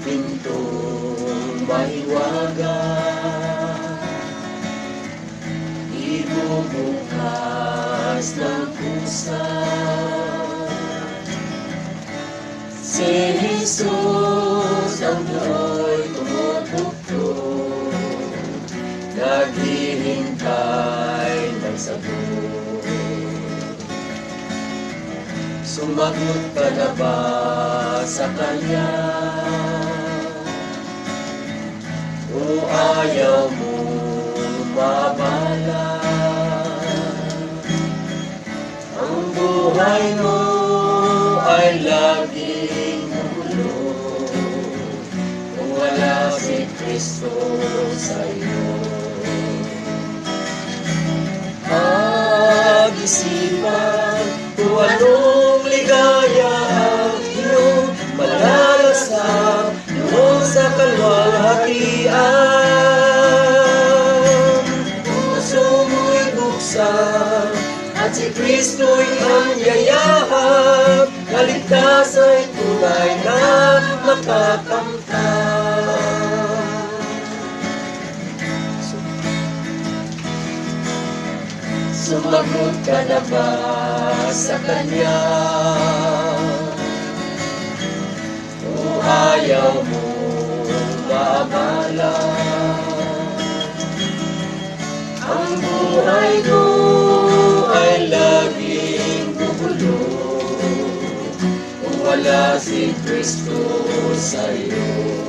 pintong mahiwaga, ibubukas ng pusa. Si Jesus ang buhay tumutugtog, naghihintay ng sagot. Sumagot ka na ba sa Kanya? O ayaw mo mabala? Ang buhay mo ay laging magulo kung wala si Kristo sa iyo. Pag-isipan kung anong ligaya ang iyong malalasap noon sa kalwalhatian. Puso mo'y buksan at si Kristo'y ang yayahap, kaligtasan ay tunay na makakamtan. Sumagot ka na ba sa Kanya? O ayaw mo maabala? Ang buhay mo ay laging gugulo kung wala si Kristo sa iyo.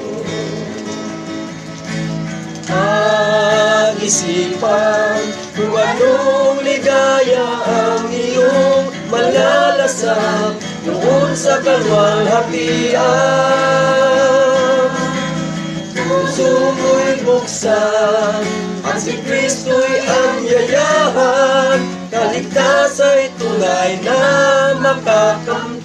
Pag-isipan kung anong ligaya ang iyong malalasap noon sa kalwalhatian. Puso mo'y buksan at si Kristo'y ang yayahan, kaligtasan ay tunay na makakamtan.